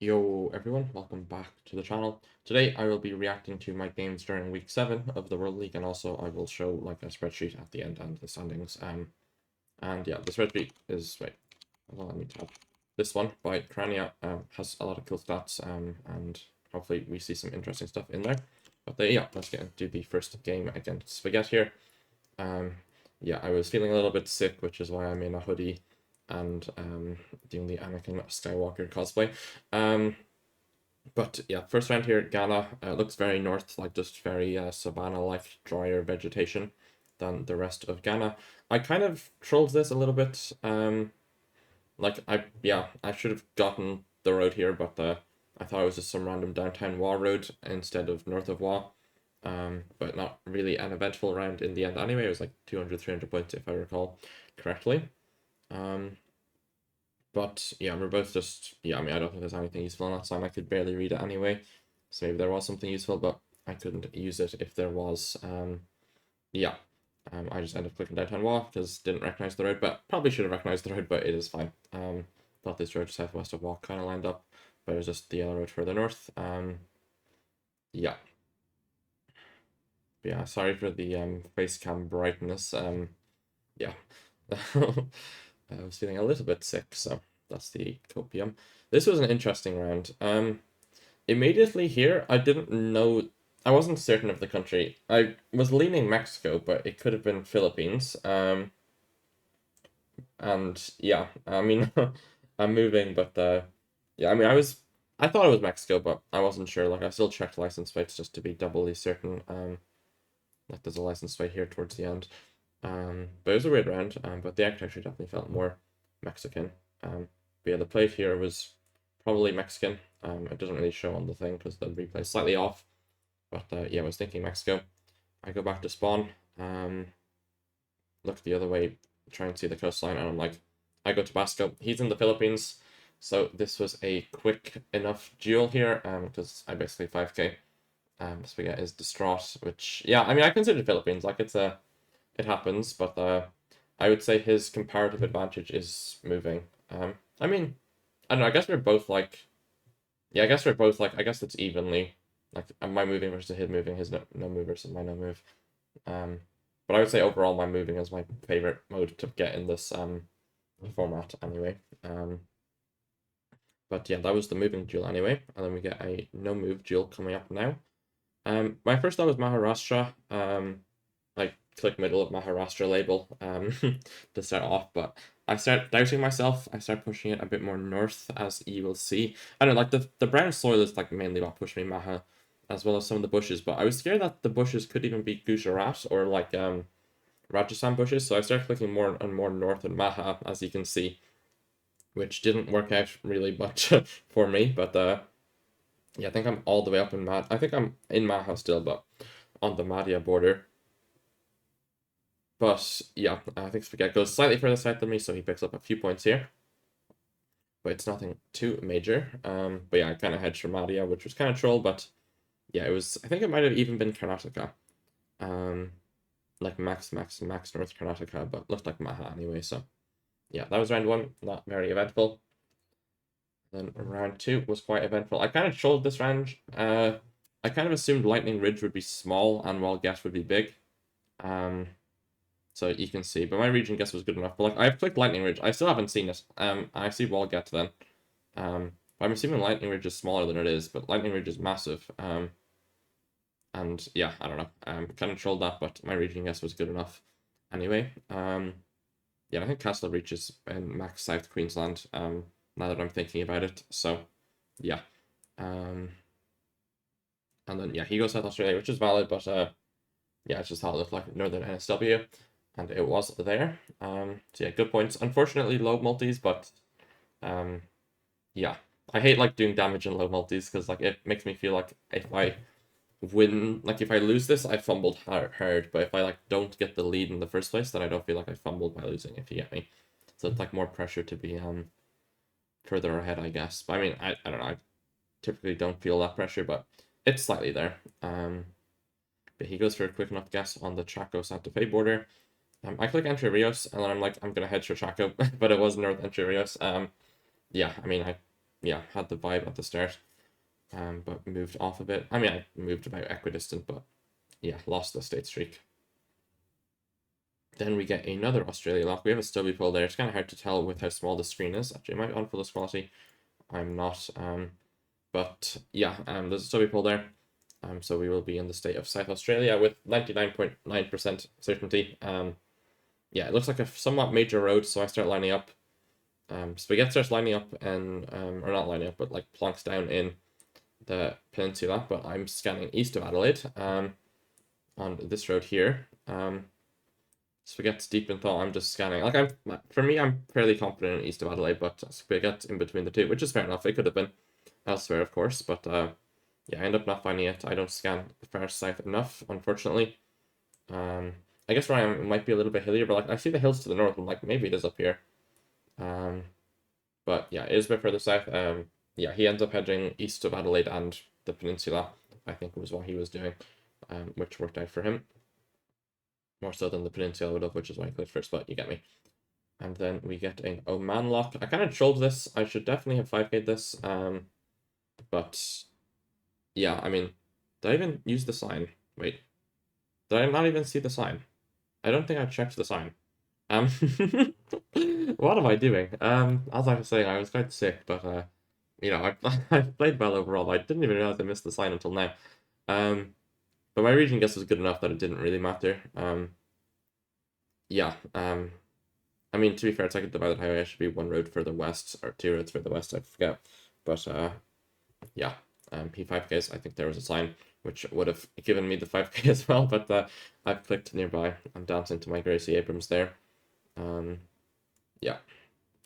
Yo everyone, welcome back to the channel. Today I will be reacting to my games during week 7 of the World League, and also I will show like a spreadsheet at the end and the standings. And yeah, the spreadsheet is, wait, hold on, let me tab. This one by Kirania has a lot of cool stats, and hopefully we see some interesting stuff in there. But yeah, let's get into the first game against Spaghetti here. Yeah, I was feeling a little bit sick, which is why I'm in a hoodie and doing the Anakin Skywalker cosplay. But yeah, first round here, Ghana looks very north, like just very savanna-like, drier vegetation than the rest of Ghana. I kind of trolled this a little bit. I should have gotten the road here, but I thought it was just some random downtown Wa road instead of north of Wa. But not really an eventful round in the end anyway. It was like 200, 300 points if I recall correctly. But yeah, we're both just, yeah, I mean, I don't think there's anything useful on that sign. I could barely read it anyway. So maybe there was something useful, but I couldn't use it if there was. Yeah. I just ended up clicking downtown Wa because didn't recognize the road, but probably should have recognized the road, but it is fine. Thought this road southwest of Wa kind of lined up, but it was just the yellow road further north. Yeah. But yeah, sorry for the face cam brightness. Yeah. I was feeling a little bit sick, so that's the copium. This was an interesting round. Immediately here, I didn't know, I wasn't certain of the country. I was leaning Mexico, but it could have been Philippines. And yeah, I mean, I'm moving, but yeah, I mean, I thought it was Mexico, but I wasn't sure. Like, I still checked license plates just to be doubly certain. Like, there's a license plate here towards the end. But it was a weird round, but the architecture definitely felt more Mexican. But yeah, the plate here was probably Mexican. It doesn't really show on the thing because the replay is slightly off. But yeah, I was thinking Mexico. I go back to spawn, look the other way, try and see the coastline, and I'm like, I go Tabasco. He's in the Philippines, so this was a quick enough duel here, because I basically 5k. Spaghetti is distraught, which, yeah, I mean, I consider Philippines, like, it happens, but I would say his comparative advantage is moving. I mean, I don't know, I guess we're both like, yeah, I guess we're both like, I guess it's evenly, like, my moving versus his moving, his no move versus my no move. But I would say overall my moving is my favorite mode to get in this format anyway. But yeah, that was the moving duel anyway, and then we get a no move duel coming up now. My first thought was Maharashtra. Like, click middle of Maharashtra label to start off, but I start doubting myself. I start pushing it a bit more north, as you will see. I don't know, like the brown soil is like mainly what pushed me Maha, as well as some of the bushes, but I was scared that the bushes could even be Gujarat or like Rajasthan bushes, so I started clicking more and more north in Maha, as you can see, which didn't work out really much for me, but yeah, I think I'm all the way up in Mad. I think I'm in Maha still, but on the Madhya border. But yeah, I think Spaghetti goes slightly further south than me, so he picks up a few points here. But it's nothing too major. But yeah, I kind of hedged for Madhya, which was kind of troll, but yeah, it was, I think it might have even been Karnataka. Like max North Karnataka, but looked like Maha anyway, so yeah, that was round one, not very eventful. Then round two was quite eventful. I kind of trolled this round. I kind of assumed Lightning Ridge would be small and Wild Guess would be big. So you can see, but my region guess was good enough. But like, I've clicked Lightning Ridge. I still haven't seen it. I see Wild Guess then. I'm assuming Lightning Ridge is smaller than it is, but Lightning Ridge is massive. And yeah, I don't know. Kind of trolled that, but my region guess was good enough. Anyway, yeah, I think Castle Reach is in max South Queensland. Now that I'm thinking about it, so yeah. And then yeah, he goes South Australia, which is valid, but yeah, it's just how it looked like Northern NSW, and it was there. So yeah, good points. Unfortunately, low multis, but yeah, I hate like doing damage in low multis because like it makes me feel like if I win, like if I lose this, I fumbled hard. But if I like don't get the lead in the first place, then I don't feel like I fumbled by losing. If you get me, so it's like more pressure to be further ahead, I guess. But I mean, I don't know. I typically don't feel that pressure, but it's slightly there. But he goes for a quick enough guess on the Chaco Santa Fe border. I click Entre Rios, and then I'm like, I'm gonna head for Chaco, but it was North Entre Rios. Yeah, I mean, yeah, had the vibe at the start, but moved off a bit. I mean, I moved about equidistant, but yeah, lost the state streak. Then we get another Australia lock. We have a stubby pull there. It's kind of hard to tell with how small the screen is. Actually, I might be on fullest quality. I'm not. But yeah, there's a stubby pull there. So we will be in the state of South Australia with 99.9% certainty. Yeah, it looks like a somewhat major road, so I start lining up. Spaghetti starts lining up and or not lining up, but like plonks down in the peninsula. But I'm scanning east of Adelaide on this road here. Spaghetti's deep in thought. I'm just scanning. Like for me, I'm fairly confident in east of Adelaide, but Spaghetti's in between the two, which is fair enough. It could have been elsewhere, of course, but yeah, I end up not finding it. I don't scan far south enough, unfortunately. I guess where I am, it might be a little bit hillier, but like I see the hills to the north, and like maybe it is up here. But yeah, it is a bit further south. Yeah, he ends up heading east of Adelaide and the peninsula, I think was what he was doing, which worked out for him. More so than the peninsula would have, which is why I clicked first, but you get me. And then we get an Oman lock. I kind of trolled this. I should definitely have 5k'd this. But yeah, I mean, did I even use the sign? Wait, did I not even see the sign? I don't think I checked the sign. What am I doing? As I was saying, I was quite sick, but you know, I played well overall. I didn't even realize I missed the sign until now. But my region guess was good enough that it didn't really matter. Yeah. I mean, to be fair, it's like a divided highway. It should be one road further west or two roads further west. I forget. But yeah. P5Ks. I think there was a sign which would have given me the 5K as well. But I've clicked nearby. I'm dancing to my Gracie Abrams there. Yeah.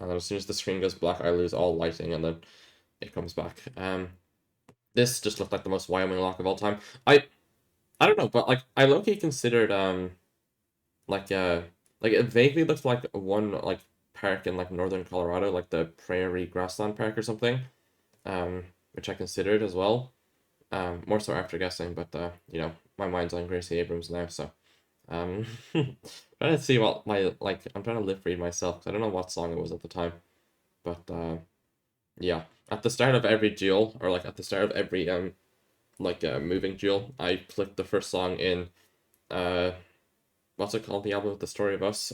And then as soon as the screen goes black, I lose all lighting, and then it comes back. This just looked like the most Wyoming lock of all time. I don't know, but like I low-key considered like it vaguely looked like one like park in like northern Colorado, like the Prairie Grassland Park or something, which I considered as well. More so after guessing, but you know, my mind's on Gracie Abrams now, so trying to see what my I'm trying to lip read myself 'cause I don't know what song it was at the time, but yeah, at the start of every duel or like at the start of every moving duel, I clicked the first song in what's it called, the album with the story of us,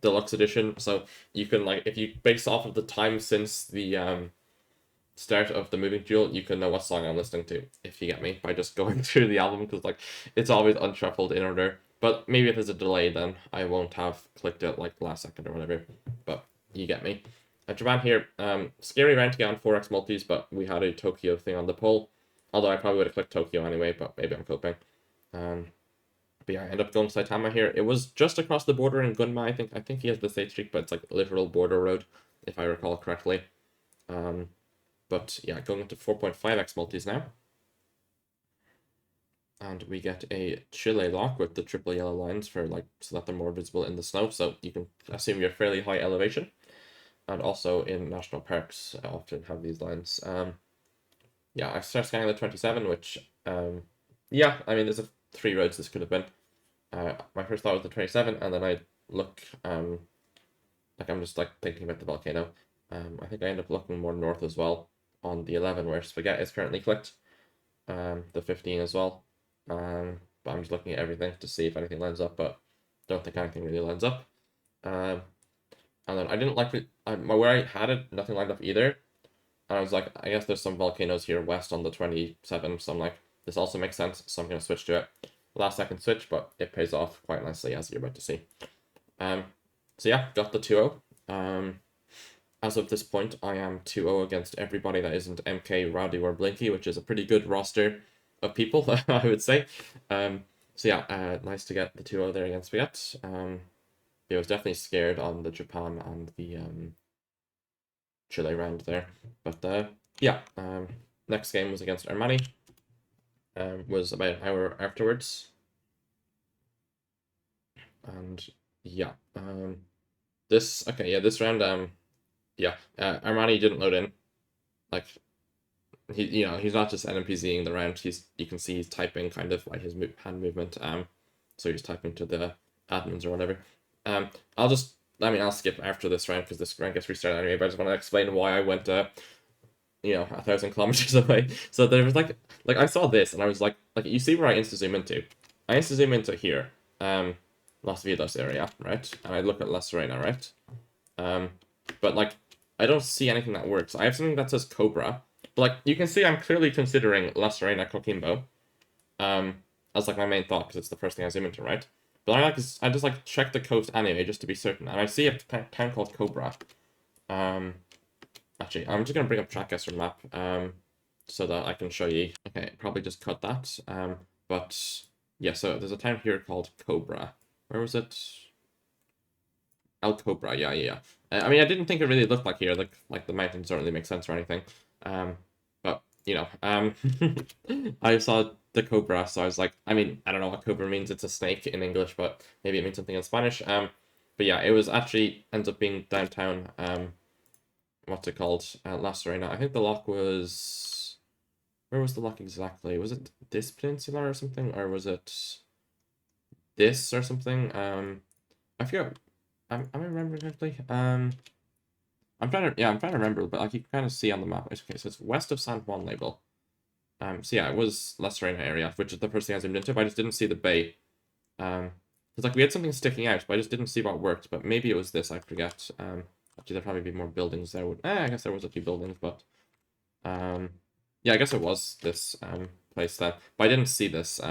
deluxe edition. So you can like if you base off of the time since the start of the moving duel, you can know what song I'm listening to, if you get me, by just going through the album, because like it's always unshuffled in order. But maybe if there's a delay, then I won't have clicked it like last second or whatever. But you get me. Japan here, scary round to get on 4x multis, but we had a Tokyo thing on the poll. Although I probably would have clicked Tokyo anyway, but maybe I'm coping. But yeah, I end up going Saitama here. It was just across the border in Gunma. I think he has the state streak, but it's like literal border road, if I recall correctly. But yeah, going into 4.5x multis now. And we get a Chile lock with the triple yellow lines for like so that they're more visible in the snow. So you can assume you're fairly high elevation. And also in national parks, I often have these lines. Yeah, I start scanning the 27, which yeah, I mean there's 3 roads this could have been. My first thought was the 27, and then I look like I'm just like thinking about the volcano. I think I end up looking more north as well on the 11 where Spaghetti is currently clicked. The 15 as well. But I'm just looking at everything to see if anything lines up, but don't think anything really lines up. And then I didn't like it. Where I had it, nothing lined up either. And I was like, I guess there's some volcanoes here west on the 27, so I'm like, this also makes sense, so I'm going to switch to it. Last second switch, but it pays off quite nicely, as you're about to see. So yeah, got the 2-0. As of this point, I am 2-0 against everybody that isn't MK, Rowdy, or Blinky, which is a pretty good roster of people, I would say. So yeah, nice to get the 2-0 there against Spaghetti. I was definitely scared on the Japan and the Chile round there. But yeah, next game was against Armani. Was about an hour afterwards. And yeah, this round, yeah, Armani didn't load in. Like, he's not just NPCing the round. You can see he's typing kind of like his hand movement. So he's typing to the admins or whatever. I'll skip after this round because this round gets restarted anyway. But I just want to explain why I went you know, 1,000 kilometers away. So there was like I saw this and I was like you see where I insta zoom into? I insta zoom into here, Las Vidas area, right? And I look at La Serena, right? But like I don't see anything that works. I have something that says Cobra, but like you can see, I'm clearly considering La Serena Coquimbo, as like my main thought because it's the first thing I zoom into, right? But I just like check the coast anyway just to be certain, and I see a town called Cobra. Actually, I'm just gonna bring up Geoguessr map, so that I can show you. Okay, probably just cut that. But yeah, so there's a town here called Cobra. Where was it? El Cobra, yeah. I mean, I didn't think it really looked like here. Like the mountains don't really make sense or anything. But you know, I saw the Cobra, so I was like, I mean, I don't know what Cobra means. It's a snake in English, but maybe it means something in Spanish. But yeah, it was actually ends up being downtown. What's it called? La Serena. I think the lock was. Where was the lock exactly? Was it this peninsula or something, or was it this or something? I forget. Am I remembering correctly? I'm trying to remember, but like you can kind of see on the map. Okay, so it's west of San Juan label. So yeah, it was La Serena area, which is the first thing I zoomed into, but I just didn't see the bay. It's like we had something sticking out, but I just didn't see what worked. But maybe it was this, I forget. Actually, there'd probably be more buildings there. I guess there was a few buildings, but yeah, I guess it was this place then. But I didn't see this.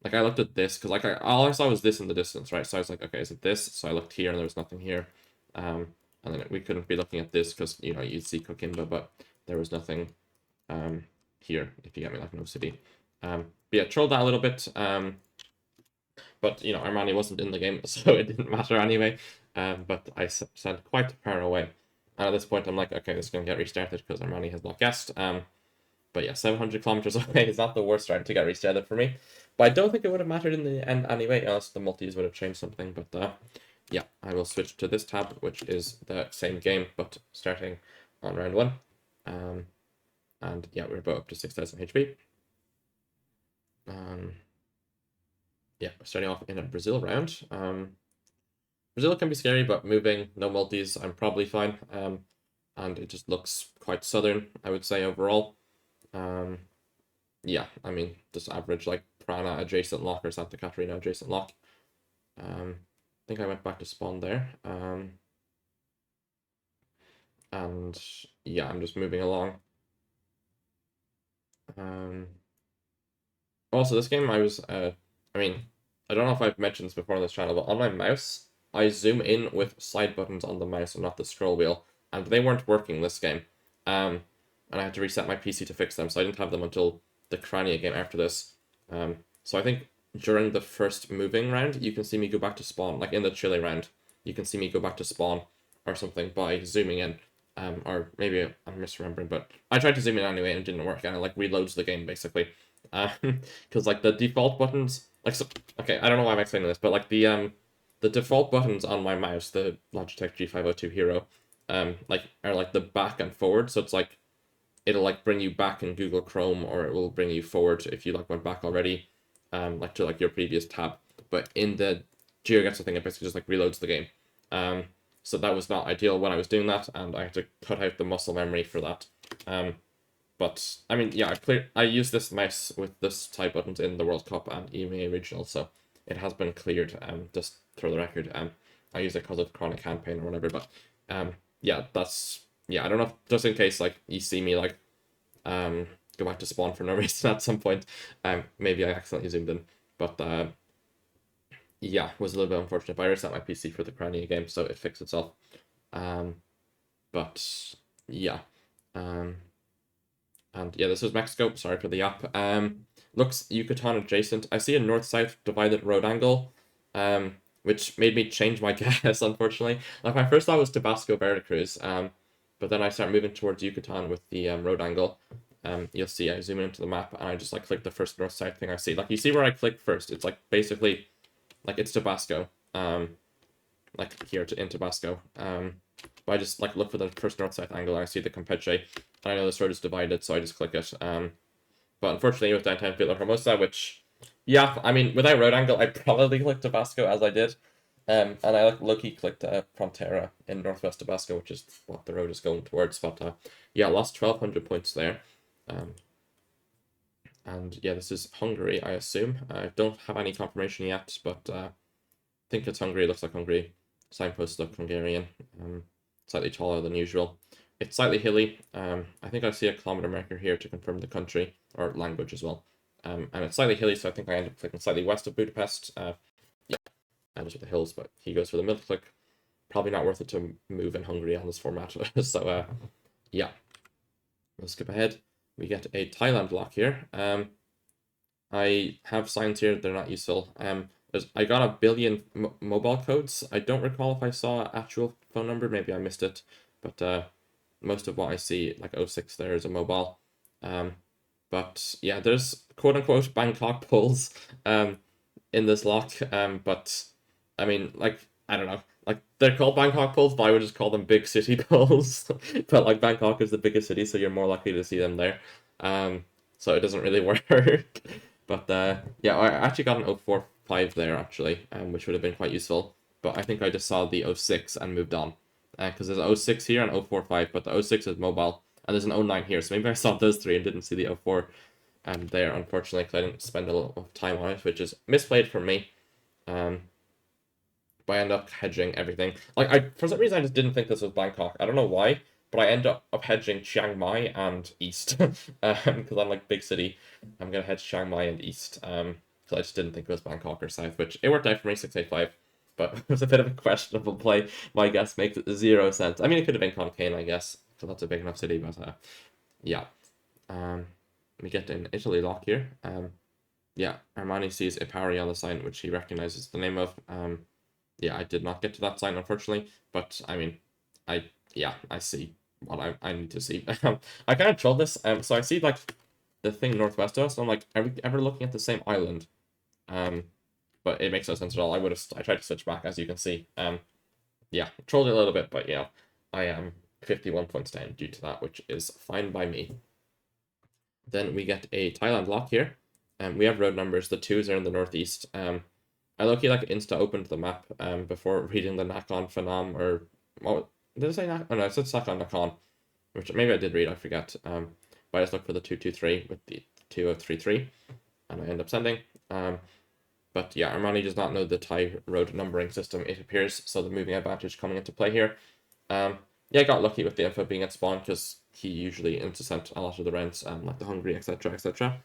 Like I looked at this because like all I saw was this in the distance, right? So I was like, okay, is it this? So I looked here and there was nothing here. And then we couldn't be looking at this because you know you'd see Coquimbo, but there was nothing here, if you get me, like no city. But yeah, trolled that a little bit. But you know, Armani wasn't in the game, so it didn't matter anyway. But I sent quite far away. And at this point, I'm like, okay, this is gonna get restarted because Armani has not guessed. But yeah, 700 kilometers away is not the worst round to get restarted for me. But I don't think it would have mattered in the end anyway, unless the multis would have changed something. But yeah, I will switch to this tab, which is the same game, but starting on round 1. And yeah, we're about up to 6,000 HP. Yeah, we're starting off in a Brazil round. Brazil can be scary, but moving, no multis, I'm probably fine. And it just looks quite southern, I would say, overall. Yeah, I mean, just average, like, Prana adjacent lock or Santa Catarina adjacent lock. I think I went back to spawn there. And yeah, I'm just moving along. Also, this game, I mean, I don't know if I've mentioned this before on this channel, but on my mouse, I zoom in with side buttons on the mouse and not the scroll wheel, and they weren't working this game. And I had to reset my PC to fix them, so I didn't have them until the Kirania game after this. So I think during the first moving round, you can see me go back to spawn, like in the Chile round, you can see me go back to spawn or something by zooming in. Or maybe I'm misremembering, but I tried to zoom in anyway and it didn't work, and it like reloads the game basically. Because like the default buttons, like so, okay, I don't know why I'm explaining this, but like the default buttons on my mouse, the Logitech G502 Hero, like are like the back and forward, so it's like it'll like bring you back in Google Chrome, or it will bring you forward if you like went back already, like to like your previous tab. But in the Geoguessr thing, it basically just like reloads the game. So that was not ideal when I was doing that, and I had to cut out the muscle memory for that. But I mean, yeah, I used this mouse with this type buttons in the World Cup and EMEA Regional, so it has been cleared. Just for the record, I use it because of chronic hand pain or whatever. But yeah, I don't know if, just in case like you see me like go back to spawn for no reason at some point, maybe I accidentally zoomed in. But yeah, it was a little bit unfortunate. But I reset my PC for the Kirania game, so it fixed itself. But yeah. And yeah, this is Mexico. Sorry for the yap. Looks Yucatan adjacent. I see a north-south divided road angle, which made me change my guess, unfortunately. Like my first thought was Tabasco, Veracruz, but then I start moving towards Yucatan with the road angle. You'll see I zoom into the map and I just like click the first north-south thing I see. Like you see where I click first, it's like basically like it's Tabasco. Like here in Tabasco. But I just like look for the first north-south angle and I see the Campeche. And I know this road is divided, so I just click it. But unfortunately, with downtown Villa Hermosa, which, yeah, I mean, without road angle, I probably clicked Tabasco as I did. And I like low-key clicked Frontera in Northwest Tabasco, which is what the road is going towards. But yeah, lost 1,200 points there. And yeah, this is Hungary, I assume. I don't have any confirmation yet, but I think it's Hungary. It looks like Hungary. Signposts look Hungarian. Slightly taller than usual. It's slightly hilly. I think I see a kilometer marker here to confirm the country or language as well. And it's slightly hilly, so I think I end up clicking slightly west of Budapest. Yeah, and just with the hills, but he goes for the middle click. Probably not worth it to move in Hungary on this format. So yeah, we'll skip ahead. We get a Thailand lock here. I have signs here, they're not useful. I got a billion mobile codes. I don't recall if I saw an actual phone number, maybe I missed it, but most of what I see, like 06 there, is a mobile. But yeah, there's quote unquote Bangkok polls in this lock. But I mean, like, I don't know. Like, they're called Bangkok polls, but I would just call them big city polls. But like Bangkok is the biggest city, so you're more likely to see them there. So it doesn't really work. But yeah, I actually got an 045 there actually, which would have been quite useful. But I think I just saw the 06 and moved on. Because there's an 06 here and 045, but the 06 is mobile. And there's an 09 here, so maybe I saw those three and didn't see the 04 there, unfortunately, because I didn't spend a lot of time on it, which is misplayed for me. But I end up hedging everything. Like, for some reason, I just didn't think this was Bangkok. I don't know why, but I end up hedging Chiang Mai and East. Because I'm like, big city. I'm going to hedge Chiang Mai and East. So I just didn't think it was Bangkok or South, which it worked out for me, 685. But it was a bit of a questionable play. My guess makes 0 sense. I mean, it could have been Concane, I guess, so that's a big enough city, but yeah. We get an Italy lock here. Yeah, Armani sees Ipari on the sign, which he recognizes the name of. Yeah, I did not get to that sign, unfortunately, but I mean, I see what I need to see. I kind of trolled this. So I see like the thing northwest of us. So I'm like, are we ever looking at the same island? But it makes no sense at all. I tried to switch back, as you can see. Yeah, trolled it a little bit, but yeah, I am 51 points down due to that, which is fine by me. Then we get a Thailand lock here. We have road numbers. The 2s are in the northeast. I low-key like insta opened the map before reading the Nakhon Phanom, or what did I say? Oh no, it said Sakon Nakhon, which maybe I did read, I forget. But I just looked for the 223 with the 2033, and I end up sending. But yeah, Armani does not know the Thai road numbering system, it appears, so the moving advantage coming into play here. Yeah, I got lucky with the info being at spawn because he usually intercept a lot of the rounds, like the Hungary, etc., etc.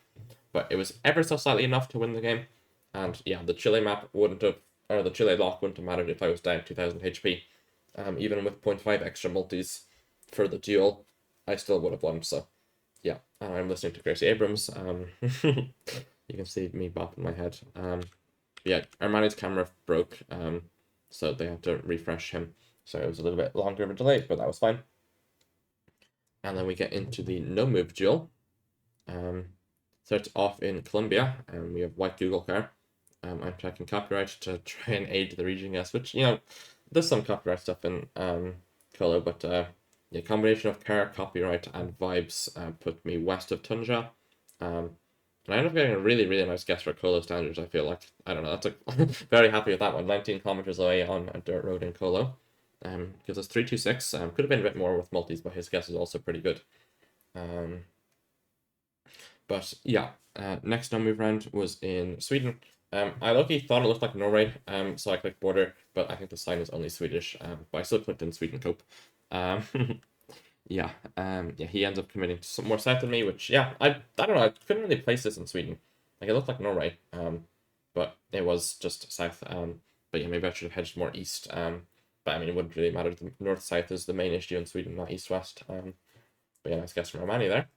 But it was ever so slightly enough to win the game. And yeah, the Chile map wouldn't have, or the Chile lock wouldn't have mattered if I was down 2000 HP. Even with 0.5 extra multis for the duel, I still would have won. So yeah, I'm listening to Gracie Abrams. You can see me bopping my head. Yeah, Armani's camera broke, so they had to refresh him. So it was a little bit longer of a delay, but that was fine. And then we get into the no move duel. Starts off in Colombia, and we have white Google car. I'm checking copyright to try and aid the region guess, which, you know, there's some copyright stuff in Colo, but yeah, combination of car, copyright, and vibes put me west of Tunja. And I ended up getting a really, really nice guess for Colo standards, I feel like. I don't know, that's very happy with that one. 19 kilometers away on a dirt road in Colo. Gives us 326. Could have been a bit more with multis, but his guess is also pretty good. But yeah, next no move round was in Sweden. I luckily thought it looked like Norway, so I clicked border, but I think the sign is only Swedish. But I still clicked in Sweden Cope. Yeah, yeah, he ends up committing to some more south than me, which yeah, I don't know, I couldn't really place this in Sweden. Like it looked like Norway, but it was just south. But yeah, maybe I should have hedged more east. But I mean, it wouldn't really matter. The north south is the main issue in Sweden, not east west. But yeah, nice guess from Armani there.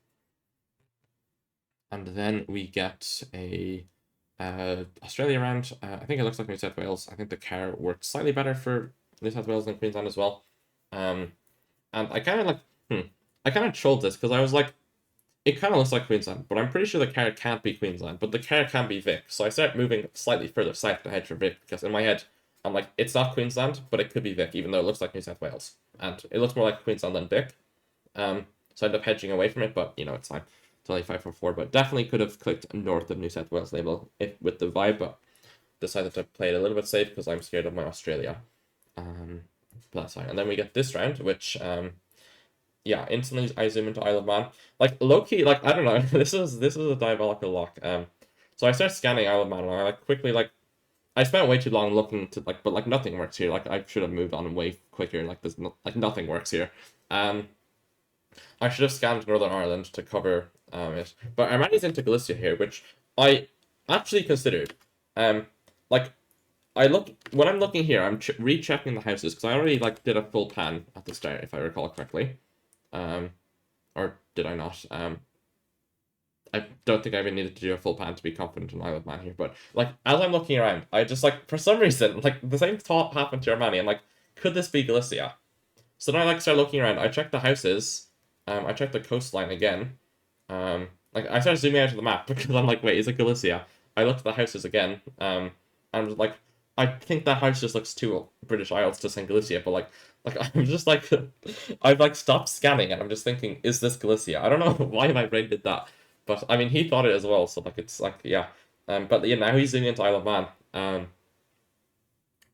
And then we get a Australia round. I think it looks like New South Wales. I think the car worked slightly better for New South Wales than Queensland as well. And I kind of like, I kind of trolled this because I was like, it kind of looks like Queensland, but I'm pretty sure the car can't be Queensland, but the car can be Vic. So I start moving slightly further south to hedge for Vic because in my head, I'm like, it's not Queensland, but it could be Vic, even though it looks like New South Wales. And it looks more like Queensland than Vic. So I end up hedging away from it, but you know, it's fine. It's only 544, but definitely could have clicked north of New South Wales label if with the vibe, but decided to play it a little bit safe because I'm scared of my Australia. But that's fine. And then we get this round, which yeah, instantly I zoom into Isle of Man. Like low-key, like I don't know, this is a diabolical lock. So I start scanning Isle of Man and I like quickly like I spent way too long looking to like, but like nothing works here. Like I should have moved on way quicker. Like there's no, like nothing works here. I should have scanned Northern Ireland to cover it. But Armani's into Galicia here, which I actually considered. Like I look when I'm looking here, I'm rechecking the houses because I already like did a full pan at the start, if I recall correctly. Or did I not? I don't think I even needed to do a full pan to be confident in Isle of Man here, but like as I'm looking around, I just like for some reason like the same thought happened to Armani. I'm like, could this be Galicia? So then I like start looking around. I check the houses. I check the coastline again. Like I started zooming out of the map because I'm like, wait, is it Galicia? I looked at the houses again. And like, I think that house just looks too British Isles to send Galicia, but like I'm just like, I've like stopped scanning and I'm just thinking, is this Galicia? I don't know why my brain did that, but I mean he thought it as well, so like it's like yeah. But yeah, now he's zooming into Isle of Man.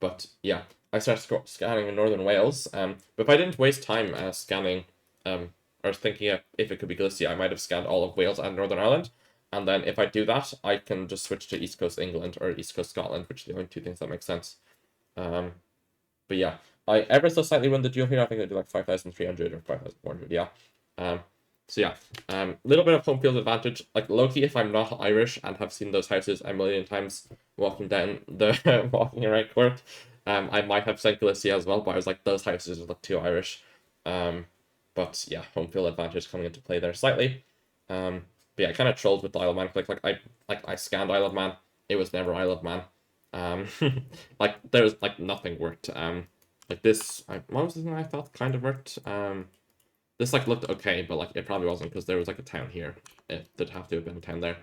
But yeah, I started scanning in Northern Wales. But if I didn't waste time scanning, or thinking if it could be Galicia, I might have scanned all of Wales and Northern Ireland. And then if I do that, I can just switch to East Coast England or East Coast Scotland, which are the only two things that make sense. But yeah, I ever so slightly won the duel here. I think I did like 5,300 or 5,400. Yeah. So yeah, little bit of home field advantage. Like low-key, if I'm not Irish and have seen those houses a million times walking down the walking around court, I might have said Galicia as well. But I was like, those houses look too Irish. But yeah, home field advantage coming into play there slightly. But yeah, I kind of trolled with the Isle of Man. I scanned Isle of Man. It was never Isle of Man. Like there's like nothing worked. Like this, what was the thing I thought kind of worked? This like looked okay, but like it probably wasn't because there was like a town here. It did have to have been a town there,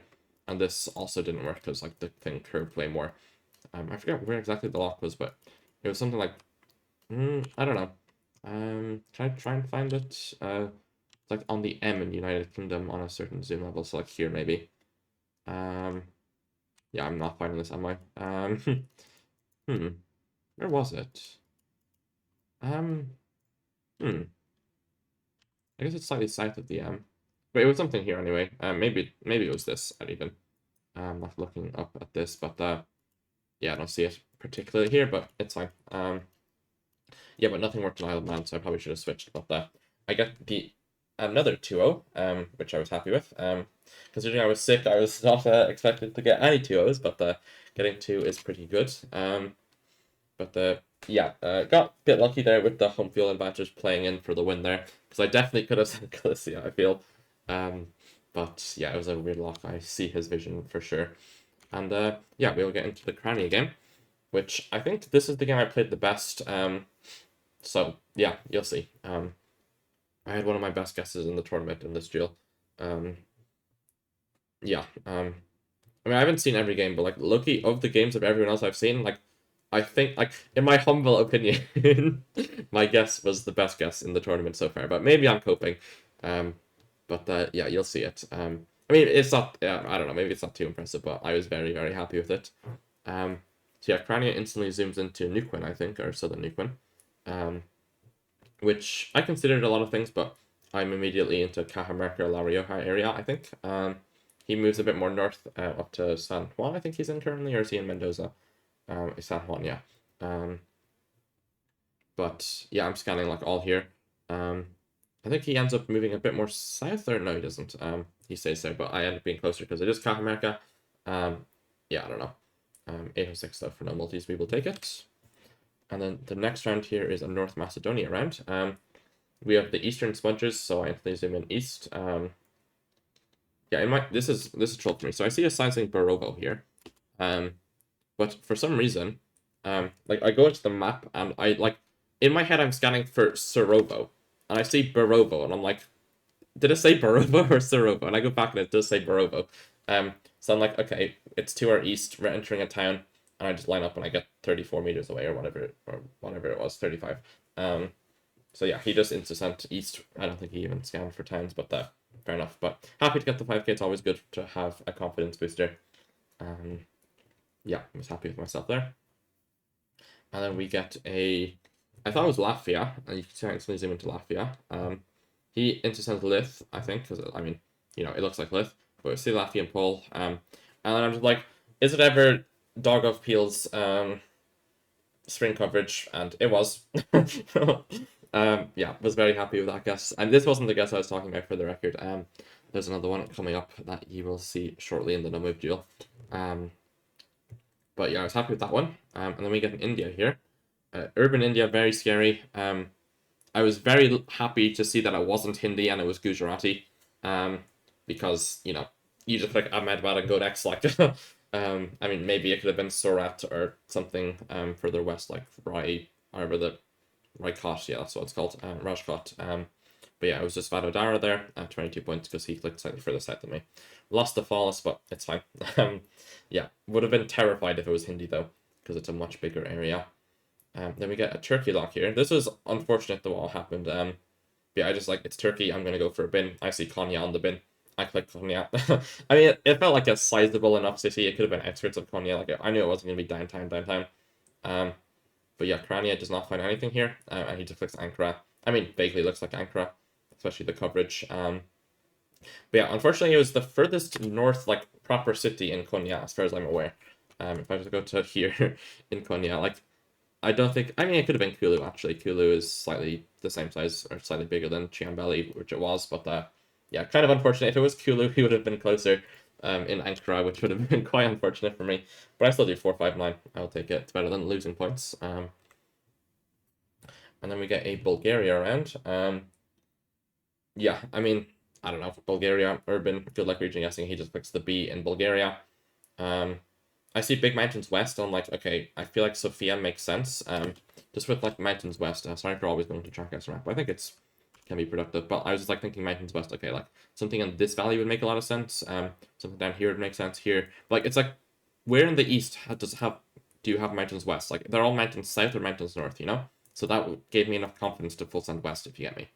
and this also didn't work because like the thing curved way more. I forget where exactly the lock was, but it was something like, I don't know. Try and find it. It's like on the M in United Kingdom on a certain zoom level, so like here maybe. Yeah, I'm not finding this, am I? Where was it? Hmm. I guess it's slightly south of the M. But it was something here anyway. Maybe it was this even. I'm not looking up at this, but yeah, I don't see it particularly here, but it's fine. Yeah, but nothing worked in Isle of Man, so I probably should have switched. But I get another 2-0, which I was happy with. Considering I was sick, I was not expected to get any 2-0s, but getting 2 is pretty good. Yeah, got a bit lucky there with the home field advantage playing in for the win there, because I definitely could have said Galicia, I feel. But yeah, it was a weird lock. I see his vision for sure. And yeah, we'll get into the Kirania game, which I think this is the game I played the best. So yeah, you'll see. I had one of my best guesses in the tournament in this duel. Yeah. I mean, I haven't seen every game, but like Loki of the games of everyone else I've seen, like I think, like in my humble opinion, my guess was the best guess in the tournament so far. But maybe I'm coping. But yeah, you'll see it. I mean, it's not. I don't know. Maybe it's not too impressive, but I was very, very happy with it. So yeah, Kirania instantly zooms into Nuquin, I think, or Southern Nuquin, which I considered a lot of things, but I'm immediately into Cajamarca, La Rioja area, I think. He moves a bit more north, up to San Juan, I think he's in currently, or is he in Mendoza? San Juan, yeah. But yeah, I'm scanning like all here. I think he ends up moving a bit more south, or no, he doesn't. He stays there, but I end up being closer because it is Cajamarca. Yeah, I don't know. 806 though for no multis, we will take it. And then the next round here is a North Macedonia round. We have the Eastern Smudges, so I instantly zoom in east. Yeah, this is troll for me. So I see a sign saying Barovo here. But for some reason, like I go into the map and I like in my head I'm scanning for Sarajevo and I see Barovo and I'm like, did it say Barovo or Sarajevo? And I go back and it does say Barovo. So I'm like, okay, it's to our east. We're entering a town, and I just line up and I get 34 meters away or whatever it was, 35. So yeah, he just insta-sent east. I don't think he even scanned for towns, but fair enough. But happy to get the 5k. It's always good to have a confidence booster. yeah, I was happy with myself there. And then we get a, I thought it was Latvia, and you can actually zoom into Latvia. He intersends Lith, I think, because I mean, it looks like Lith, but it's the Latvian poll. And then I'm just like, is it ever Dog of Peel's spring coverage? And it was. Yeah, was very happy with that guess. And this wasn't the guess I was talking about, for the record. There's another one coming up that you will see shortly in the no move duel. But yeah, I was happy with that one. And then we get an India here. Urban India, very scary. I was very happy to see that it wasn't Hindi and it was Gujarati. Because, you just click Ahmedabad and go next. Like, I mean, maybe it could have been Surat or something further west, like Rai, however the Raikot, yeah, that's what it's called, Rajkot. But yeah, it was just Vadodara there, 22 points because he clicked slightly further south than me. Lost the Fallis, but it's fine. Yeah, would have been terrified if it was Hindi though, because it's a much bigger area. Then we get a Turkey lock here. This was unfortunate though what happened. Yeah, I just like, it's Turkey, I'm gonna go for a bin. I see Konya on the bin. I click Konya. I mean, it felt like a sizable enough city. It could have been outskirts of Konya. Like, I knew it wasn't gonna be downtown. But yeah, Kirania does not find anything here, and he just clicks Ankara. I mean, vaguely looks like Ankara, especially the coverage. But yeah, unfortunately, it was the furthest north, like, proper city in Konya, as far as I'm aware. If I was to go to here in Konya, like, I don't think, I mean, it could have been Kulu, actually. Kulu is slightly the same size, or slightly bigger than Ciambelli, which it was, but yeah, kind of unfortunate. If it was Kulu, he would have been closer in Ankara, which would have been quite unfortunate for me. But I still do 459. I'll take it. It's better than losing points. And then we get a Bulgaria round. Yeah, I mean, I don't know. Bulgaria, urban, good luck region guessing. He just clicks the B in Bulgaria. I see big mountains west. I'm like, okay, I feel like Sofia makes sense. Just with like mountains west. Sorry for always going to Geoguessr map, but I think it's can be productive. But I was just like thinking mountains west. Okay, like something in this valley would make a lot of sense. Something down here would make sense here. Like it's like, where in the east do you have mountains west? Like they're all mountains south or mountains north, So that gave me enough confidence to full send west, if you get me.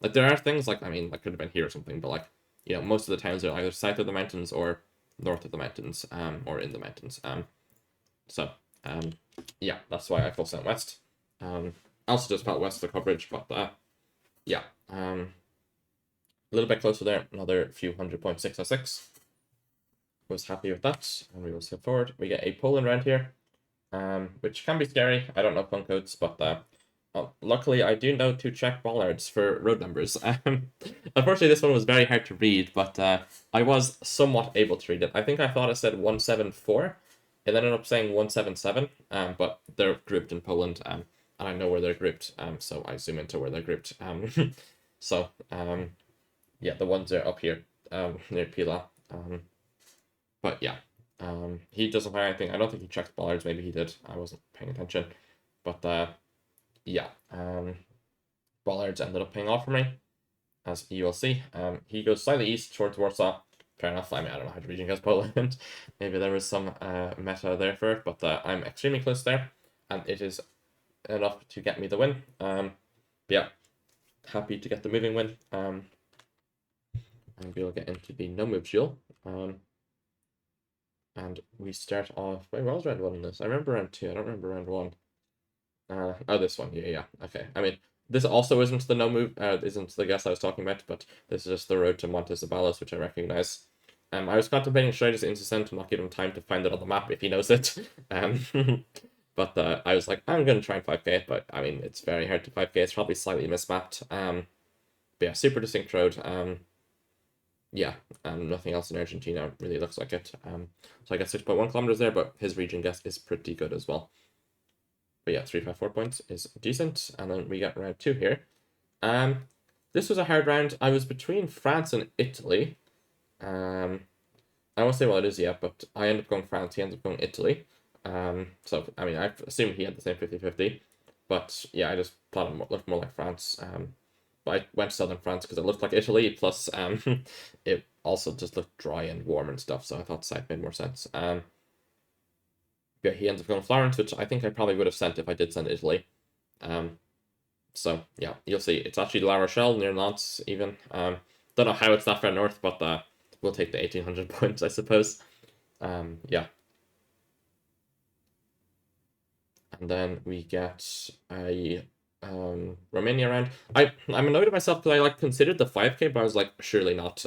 Like there are things like, I mean, like could have been here or something, but like, most of the towns are either south of the mountains or north of the mountains, or in the mountains. So yeah, that's why I full sent west. I also just felt west of the coverage, but yeah, a little bit closer there, another few 100.606. Was happy with that, and we will skip forward. We get a Poland round here, which can be scary. I don't know phone codes, but luckily I do know to check bollards for road numbers. Unfortunately, this one was very hard to read, but I was somewhat able to read it. I think I thought it said 174. It ended up saying 177, but they're grouped in Poland, and I know where they're grouped, so I zoom into where they're grouped. So, yeah, the ones are up here, near Pila. But yeah, he doesn't find anything. I don't think he checked bollards. Maybe he did. I wasn't paying attention. But yeah, bollards ended up paying off for me, as you will see. He goes slightly east towards Warsaw. Fair enough. I mean, I don't know how to region guess Poland. Maybe there was some meta there for it, but I'm extremely close there, and it is enough to get me the win. Yeah, happy to get the moving win. And we'll get into the no move duel. And we start off. Wait, what was round one in this? I remember round two. I don't remember round one. Oh, this one. Yeah. Okay. I mean, this also isn't the no move. Isn't the guess I was talking about, but this is just the road to Montes Abalos, which I recognize. I was contemplating should I just intersend to not give him time to find it on the map if he knows it. But I was like, I'm gonna try and 5k it, but I mean, it's very hard to 5k. It's probably slightly mismapped. But yeah, super distinct road. Yeah, nothing else in Argentina really looks like it. So I get 6.1 kilometers there, but his region guess is pretty good as well. But yeah, 354 points is decent. And then we get round two here. This was a hard round. I was between France and Italy. I won't say what it is yet, but I ended up going France. He ended up going Italy. So, I mean, I assumed he had the same 50-50. But yeah, I just thought it looked more like France. But I went to southern France because it looked like Italy, plus it also just looked dry and warm and stuff, so I thought south made more sense. Yeah, he ends up going Florence, which I think I probably would have sent if I did send Italy. So yeah, you'll see. It's actually La Rochelle, near Nantes, even. Don't know how it's that far north, but we'll take the 1800 points, I suppose. Yeah. And then we get a Romania round. I'm annoyed at myself because I like considered the 5K, but I was like, surely not.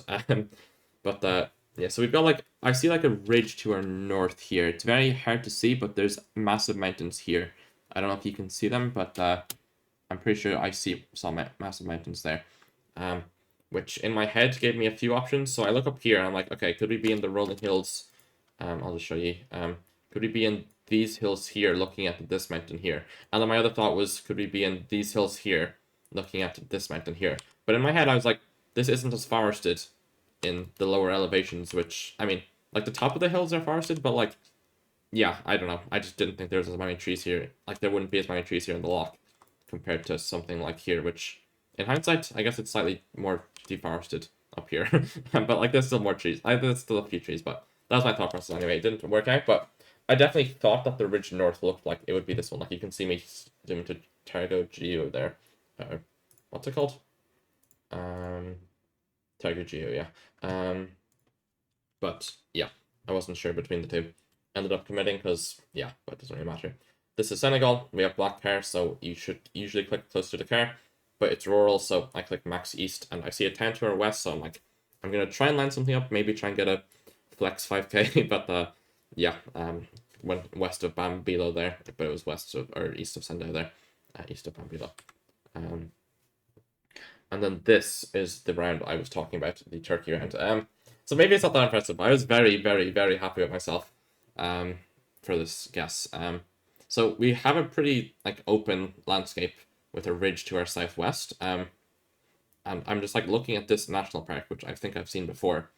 But yeah, so we've got like, I see like a ridge to our north here. It's very hard to see, but there's massive mountains here. I don't know if you can see them, but I'm pretty sure I see some massive mountains there. Which in my head gave me a few options. So I look up here and I'm like, okay, could we be in the rolling hills? I'll just show you. Could we be in these hills here, looking at this mountain here? And then my other thought was, could we be in these hills here, looking at this mountain here? But in my head, I was like, this isn't as forested in the lower elevations, which, I mean, like the top of the hills are forested, but like, yeah, I don't know. I just didn't think there was as many trees here. Like, there wouldn't be as many trees here in the loch compared to something like here, which, in hindsight, I guess it's slightly more deforested up here. But like, there's still more trees. There's still a few trees, but that was my thought process anyway. It didn't work out, but I definitely thought that the ridge north looked like it would be this one. Like, you can see me zoom to Targo Geo there. What's it called? Targo Geo, yeah. But yeah, I wasn't sure between the two. Ended up committing because, yeah, but it doesn't really matter. This is Senegal. We have black car, so you should usually click close to the car. But it's rural, so I click max east, and I see a town to our west, so I'm like, I'm going to try and line something up, maybe try and get a flex 5k, but yeah, went west of Bambilo there, but it was west of, or east of Sendai there, east of Bambilo. And then this is the round I was talking about, the Turkey round. So maybe it's not that impressive, but I was very, very, very happy with myself for this guess. So we have a pretty like open landscape with a ridge to our southwest. And I'm just like looking at this national park, which I think I've seen before.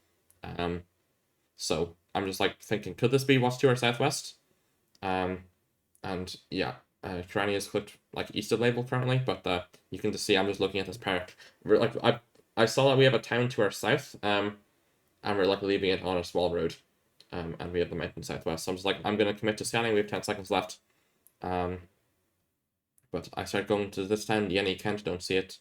So I'm just like thinking, could this be what's to our southwest? And yeah, Kirania is clicked like east of label currently, but you can just see I'm just looking at this park. We're like I saw that we have a town to our south, and we're like leaving it on a small road, and we have the mountain southwest. So I'm just like, I'm gonna commit to scanning. We have 10 seconds left. But I start going to this town, Yeni Kent, don't see it.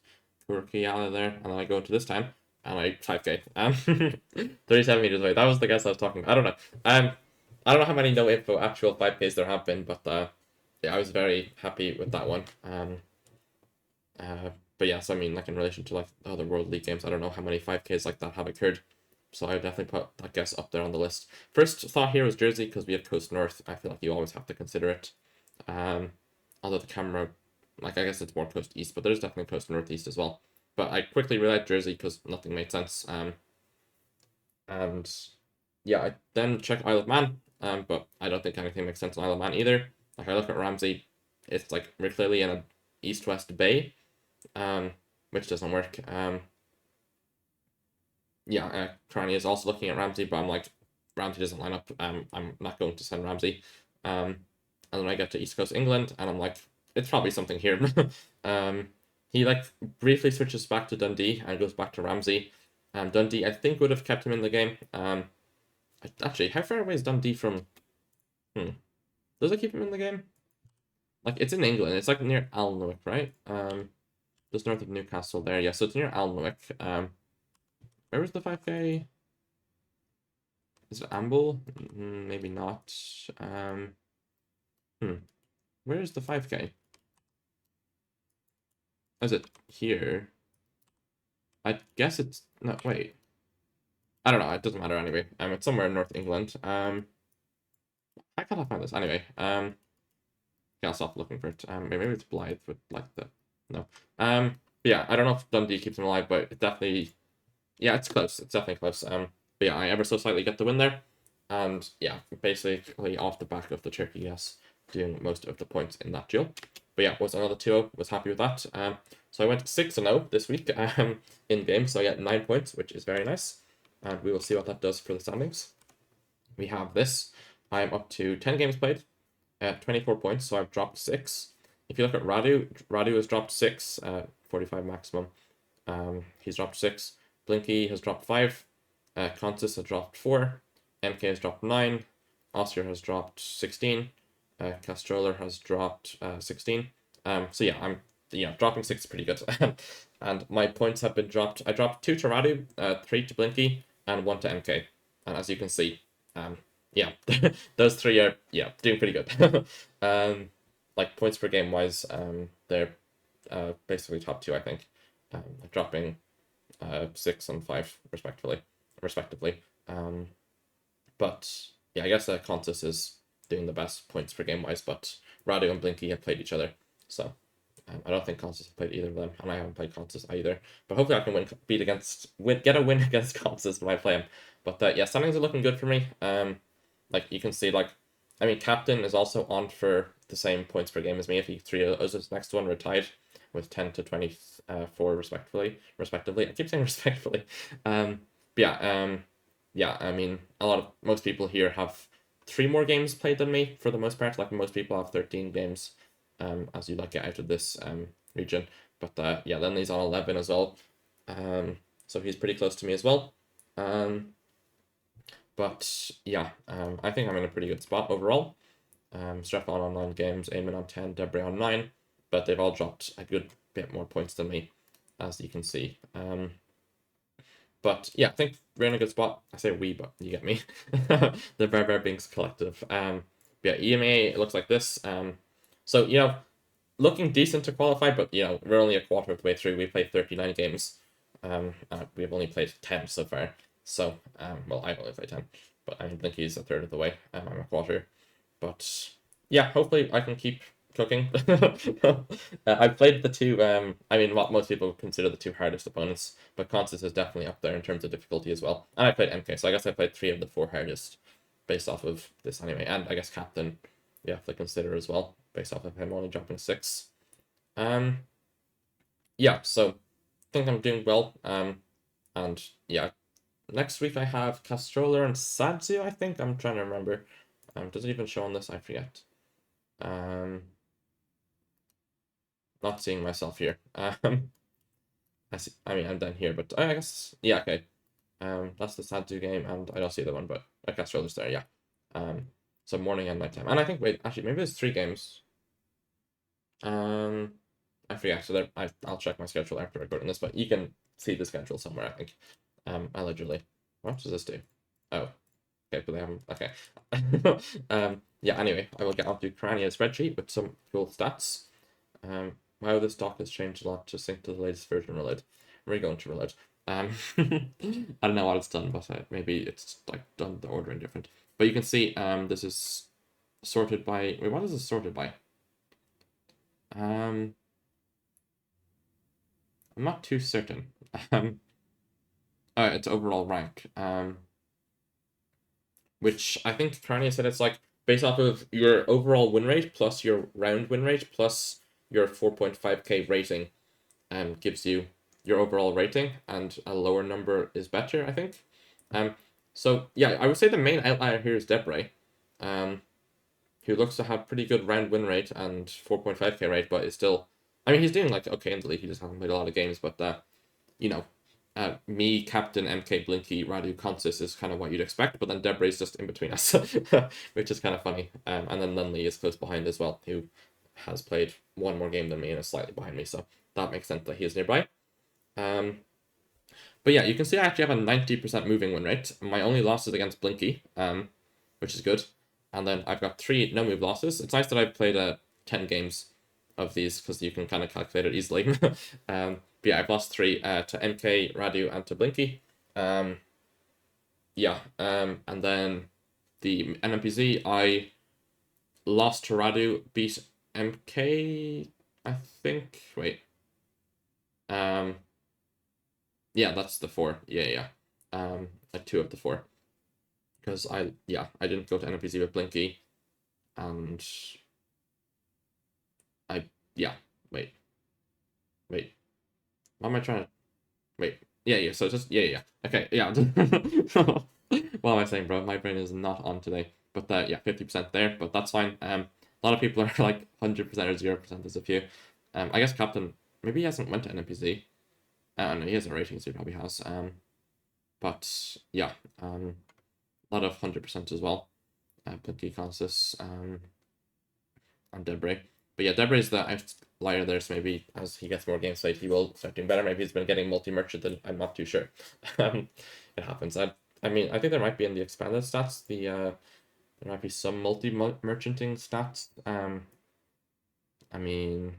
Kurkiala there, and then I go into this town, and I 5k. 37 meters away. That was the guess I was talking about. I don't know. I don't know how many no info actual 5ks there have been, but yeah, I was very happy with that one. But yes, I mean, like in relation to like the other World League games, I don't know how many 5ks like that have occurred. So I would definitely put that guess up there on the list. First thought here was Jersey, because we have Coast North. I feel like you always have to consider it. Although the camera, like I guess it's more Coast East, but there's definitely Coast Northeast as well. But I quickly realized Jersey because nothing made sense. And yeah, I then check Isle of Man, but I don't think anything makes sense on Isle of Man either. Like I look at Ramsey, it's like we're clearly in an east-west bay, which doesn't work. Yeah, Kirania is also looking at Ramsey, but I'm like, Ramsey doesn't line up. I'm not going to send Ramsey. And then I get to East Coast England, and I'm like, it's probably something here. He like briefly switches back to Dundee and goes back to Ramsey. Dundee, I think, would have kept him in the game. Actually, how far away is Dundee from? Does it keep him in the game? Like, it's in England. It's like near Alnwick, right? Just north of Newcastle there. Yeah, so it's near Alnwick. Where was the 5k? Is it Amble? Maybe not. Where is the 5k? Is it here? I guess it's no. Wait. I don't know. It doesn't matter anyway. It's somewhere in North England. How can I find this anyway? Yeah, I'll stop looking for it. Maybe it's Blythe with like the no. Yeah, I don't know if Dundee keeps him alive, but it definitely. Yeah, it's close. It's definitely close. But yeah, I ever so slightly get the win there, and yeah, basically off the back of the Turkey guess, doing most of the points in that duel. But yeah, was another 2-0. Was happy with that. So I went 6-0 this week in game, so I get 9 points, which is very nice. And we will see what that does for the standings. We have this. I am up to 10 games played at 24 points, so I've dropped 6. If you look at Radu has dropped 6, 45 maximum. He's dropped 6. Blinky has dropped 5. Consus has dropped 4. MK has dropped 9. Oscar has dropped 16. Castroller has dropped 16. So yeah, dropping 6 is pretty good. And my points have been dropped. I dropped 2 to Radu, 3 to Blinky, and 1 to MK. And as you can see, yeah, those 3 are doing pretty good. like points per game wise, they're basically top two, I think, dropping 6 and 5 respectively. But yeah, I guess Contis is doing the best points per game wise, but Radu and Blinky have played each other, so I don't think Contis has played either of them, and I haven't played Contis either. But hopefully I can get a win against Contis when I play him. But yeah, standings are looking good for me. Like you can see, like I mean, Captain is also on for the same points per game as me. If he three of us next one, we're tied with 10 to 24 respectively. I keep saying respectively. But yeah, I mean, most people here have 3 more games played than me for the most part. Like most people have 13 games, as you like get out of this region. But yeah, then he's on 11 as well. So he's pretty close to me as well. But yeah, I think I'm in a pretty good spot overall. Strefon on 9 games, Eamon on 10, Debray on 9, but they've all dropped a good bit more points than me, as you can see. But yeah, I think we're in a good spot. I say we, but you get me. The Very Binks collective. Yeah, EMA looks like this. So looking decent to qualify, but we're only a quarter of the way through. We played 39 games. We've only played 10 so far. So well, I've only played 10, but I think he's a third of the way. I'm a quarter. But yeah, hopefully I can keep cooking. I've played the two, I mean, what most people consider the 2 hardest opponents, but Constance is definitely up there in terms of difficulty as well. And I played MK, so I guess I played 3 of the 4 hardest based off of this anyway. And I guess Captain, you have to consider as well, based off of him only dropping 6. Yeah, so I think I'm doing well. And yeah, next week I have Castroller and Sadzu, I think. I'm trying to remember. Does it even show on this? I forget. Not seeing myself here. I see. I mean, I'm done here, but I guess yeah. Okay. That's the Sadzu game, and I don't see the one, but I guess Roller's there. Yeah. So morning and nighttime, and I think actually maybe there's 3 games. I forget. So there, I'll check my schedule after recording this, but you can see the schedule somewhere. I think. Allegedly. What does this do? Oh. Okay, but they haven't. Okay. Yeah, anyway, I will get onto Kirania spreadsheet with some cool stats. Wow, this doc has changed a lot to sync to the latest version reload. We're going to reload. I don't know what it's done, but maybe it's like done the ordering different. But you can see this is sorted by. Wait, what is this sorted by? I'm not too certain. Oh, it's overall rank. Which I think Kirania said it's like based off of your overall win rate plus your round win rate plus your 4.5k rating, gives you your overall rating, and a lower number is better, I think. So yeah, I would say the main outlier here is Debray, who looks to have pretty good round win rate and 4.5k rate, but is still, I mean, he's doing like okay in the league. He just hasn't played a lot of games, but me, Captain, MK, Blinky, Radu, Consis is kind of what you'd expect, but then Debray's just in between us, which is kind of funny. And then Lindley is close behind as well, who has played 1 more game than me and is slightly behind me, so that makes sense that he is nearby. But yeah, you can see I actually have a 90% moving win rate. My only loss is against Blinky, which is good. And then I've got 3 no-move losses. It's nice that I've played 10 games of these, because you can kind of calculate it easily. But yeah, I've lost 3 to MK, Radu, and to Blinky. Yeah, and then the NMPZ, I lost to Radu, beat MK, I think. Wait. Yeah, that's the 4. Yeah. Like 2 of the 4. Because I didn't go to NMPZ with Blinky, and wait. What am I trying to? Wait. Yeah. So just yeah. Okay. Yeah. What am I saying, bro? My brain is not on today. But yeah, 50% there. But that's fine. A lot of people are like 100% or 0%. There's a few. I guess Captain, maybe he hasn't went to NMPZ. I don't know. He has a rating, so he probably has. But yeah. A lot of 100% as well. Blinky, Consis, and Debray. But yeah, Debray's the outlier there, so maybe as he gets more games played, he will start doing better. Maybe he's been getting multi-merchant, I'm not too sure. It happens. I mean, I think there might be in the expanded stats, there might be some multi-merchanting stats. I mean,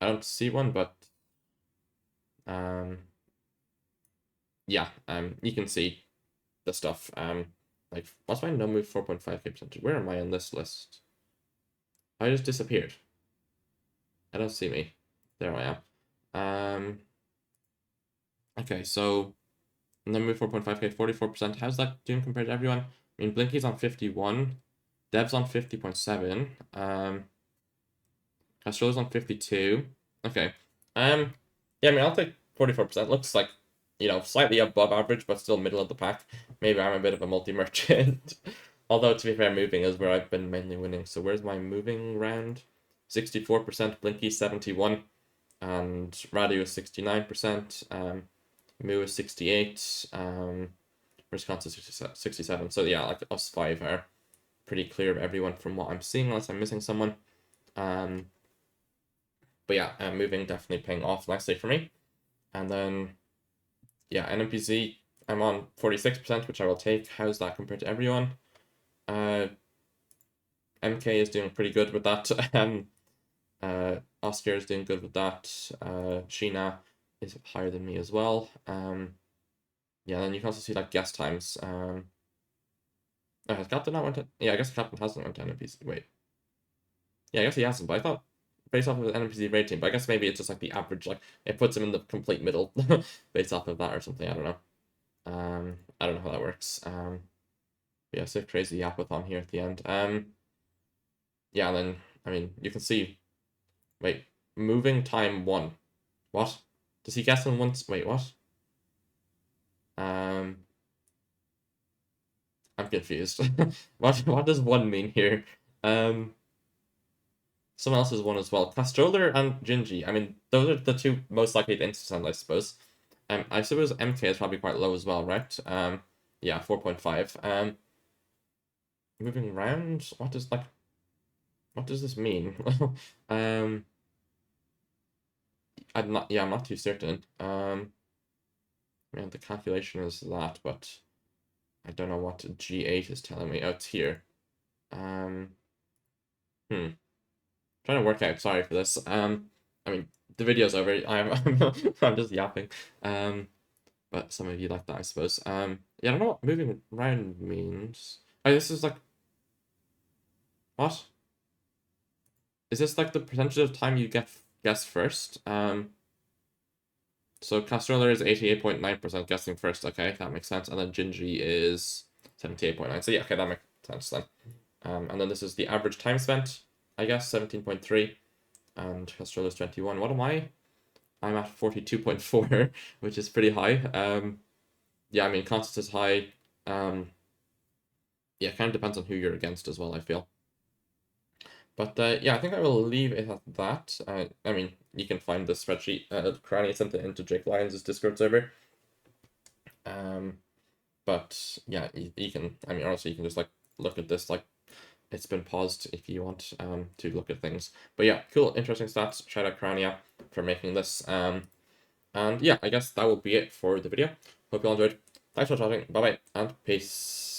I don't see one, but yeah, you can see the stuff. Like, what's my no move 4.5k percentage? Where am I on this list? I just disappeared. I don't see me. There I am. Okay, so no move 4.5k, 44%. How's that doing compared to everyone? I mean, Blinky's on 51, Dev's on 50.7, Castro's on 52. Okay. Yeah, I mean, I'll take 44%. Looks like, slightly above average, but still middle of the pack. Maybe I'm a bit of a multi-merchant. Although, to be fair, moving is where I've been mainly winning. So where's my moving round? 64%, Blinky 71, and Radu is 69%, Moo is 68, Wisconsin 67. So yeah, like us five are pretty clear of everyone from what I'm seeing, unless I'm missing someone. But yeah, moving definitely paying off nicely for me. And then, yeah, NMPC, I'm on 46%, which I will take. How's that compared to everyone? MK is doing pretty good with that. Oscar is doing good with that. Sheena is higher than me as well. Yeah, then you can also see like guess times. Oh, has Captain not went to... Yeah, I guess Captain hasn't went to NMPC. Wait. Yeah, I guess he hasn't, but I thought based off of his NMPC rating, but I guess maybe it's just like the average, like it puts him in the complete middle based off of that or something. I don't know. I don't know how that works. Yeah, so crazy yapathon here at the end. Yeah, and then I mean you can see. Wait, moving time 1. What? Does he guess in once? Wait, what? I'm confused. What does 1 mean here? Someone else's 1 as well. Castroller and Gingy. I mean, those are the 2 most likely to intercept, I suppose. I suppose MK is probably quite low as well, right? Yeah, 4.5. Moving around. What does this mean? I'm not too certain. Man, the calculation is that, but I don't know what G8 is telling me. Oh, it's here. Trying to work out. Sorry for this. I mean, the video's over. I'm just yapping. But some of you like that, I suppose. Yeah, I don't know what moving around means. Oh, this is like what? Is this like the percentage of time you guess first? So Castrella is 88.9% guessing first. Okay, that makes sense. And then Gingy is 78.9. So yeah, okay, that makes sense then. And then this is the average time spent, I guess, 17.3. And Castrella is 21. What am I? I'm at 42.4, which is pretty high. Yeah, I mean, Constance is high. Yeah, kind of depends on who you're against as well, I feel. But yeah, I think I will leave it at that. I mean, you can find the spreadsheet. Kirania sent it into Jake Lyons' Discord server. But yeah, you can. I mean, honestly, you can just like look at this. Like, it's been paused if you want to look at things. But yeah, cool, interesting stats. Shout out Kirania for making this. And yeah, I guess that will be it for the video. Hope you all enjoyed. Thanks for watching. Bye bye and peace.